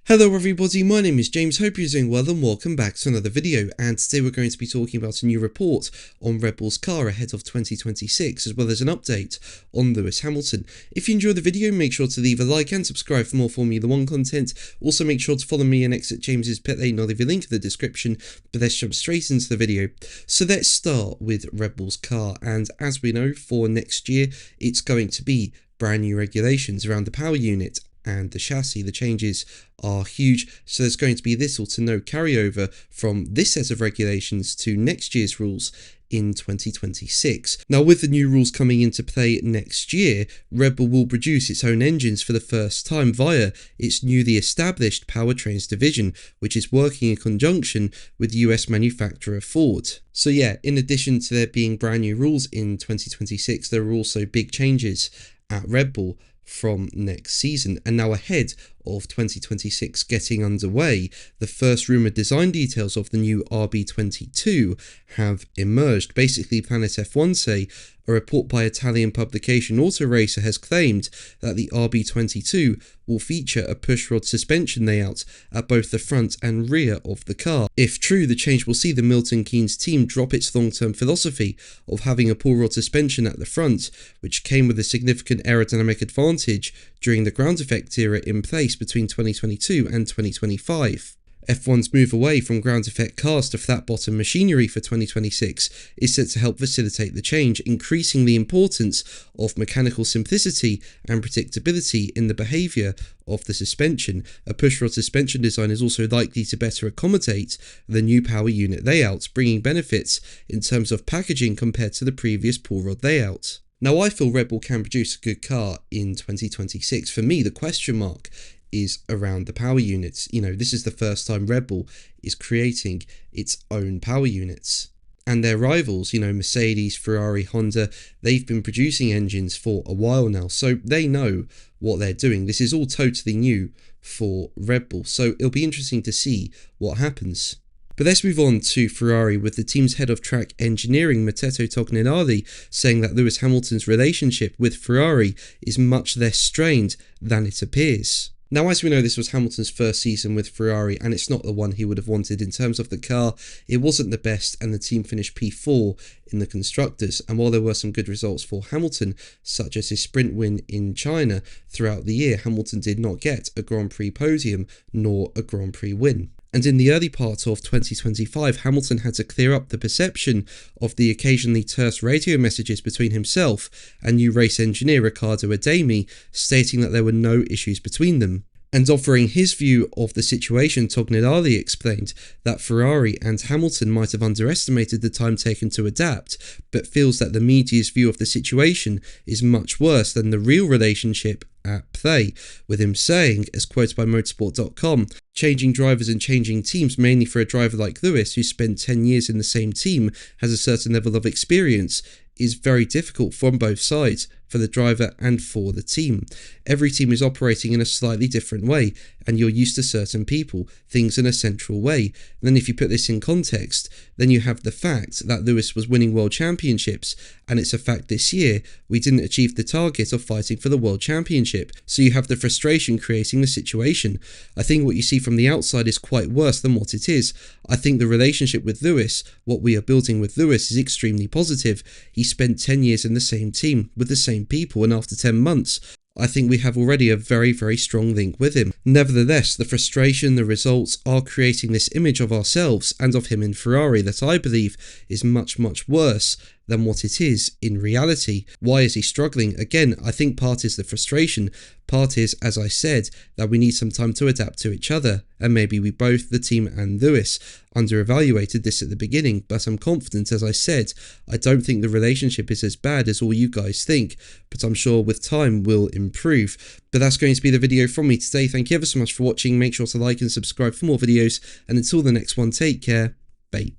Hello everybody, my name is James, hope you're doing well and welcome back to another video, and today we're going to be talking about a new report on Red Bull's car ahead of 2026 as well as an update on Lewis Hamilton. If you enjoyed the video, make sure to leave a like and subscribe for more Formula 1 content. Also make sure to follow me and exit James's pit lane, I'll leave a link in the description, but let's jump straight into the video. So let's start with Red Bull's car, and as we know, for next year it's going to be brand new regulations around the power unit and the chassis. The changes are huge, so there's going to be little to no carryover from this set of regulations to next year's rules in 2026. Now, with the new rules coming into play next year, Red Bull will produce its own engines for the first time via its newly established powertrains division, which is working in conjunction with US manufacturer Ford. So yeah, in addition to there being brand new rules in 2026, there are also big changes at Red Bull from next season. And now, ahead of 2026 getting underway, the first rumoured design details of the new RB22 have emerged. Basically, Planet F1 say a report by Italian publication Auto Racer has claimed that the RB22 will feature a pushrod suspension layout at both the front and rear of the car. If true, the change will see the Milton Keynes team drop its long-term philosophy of having a pull rod suspension at the front, which came with a significant aerodynamic advantage during the ground effect era in place between 2022 and 2025. F1's move away from ground effect cars to flat bottom machinery for 2026 is set to help facilitate the change, increasing the importance of mechanical simplicity and predictability in the behaviour of the suspension. A pushrod suspension design is also likely to better accommodate the new power unit layout, bringing benefits in terms of packaging compared to the previous pull rod layout. Now, I feel Red Bull can produce a good car in 2026. For me, the question mark is around the power units. You know, this is the first time Red Bull is creating its own power units. And their rivals, you know, Mercedes, Ferrari, Honda, they've been producing engines for a while now, so they know what they're doing. This is all totally new for Red Bull, so it'll be interesting to see what happens. But let's move on to Ferrari, with the team's head of track engineering, Matteo Tognanelli, saying that Lewis Hamilton's relationship with Ferrari is much less strained than it appears. Now, as we know, this was Hamilton's first season with Ferrari, and it's not the one he would have wanted in terms of the car. It wasn't the best, and the team finished P4 in the Constructors. And while there were some good results for Hamilton, such as his sprint win in China throughout the year, Hamilton did not get a Grand Prix podium nor a Grand Prix win. And in the early part of 2025, Hamilton had to clear up the perception of the occasionally terse radio messages between himself and new race engineer Riccardo Ademi, stating that there were no issues between them. And offering his view of the situation, Tognanelli explained that Ferrari and Hamilton might have underestimated the time taken to adapt, but feels that the media's view of the situation is much worse than the real relationship at play, with him saying, as quoted by motorsport.com, changing drivers and changing teams, mainly for a driver like Lewis, who spent 10 years in the same team, has a certain level of experience, is very difficult from both sides, for the driver and for the team. Every team is operating in a slightly different way, and you're used to certain people, things in a central way. And then if you put this in context, then you have the fact that Lewis was winning world championships, and it's a fact this year we didn't achieve the target of fighting for the world championship. So you have the frustration creating the situation. I think what you see from the outside is quite worse than what it is. I think the relationship with Lewis, what we are building with Lewis, is extremely positive. He spent 10 years in the same team with the same people, and after 10 months, I think we have already a very, very strong link with him. Nevertheless, the frustration, the results are creating this image of ourselves and of him in Ferrari that I believe is much, much worse than what it is in reality. Why is he struggling? Again, I think part is the frustration. Part is, as I said, that we need some time to adapt to each other. And maybe we both, the team and Lewis, under-evaluated this at the beginning. But I'm confident, as I said, I don't think the relationship is as bad as all you guys think. But I'm sure with time we'll improve. But that's going to be the video from me today. Thank you ever so much for watching. Make sure to like and subscribe for more videos. And until the next one, take care. Bye.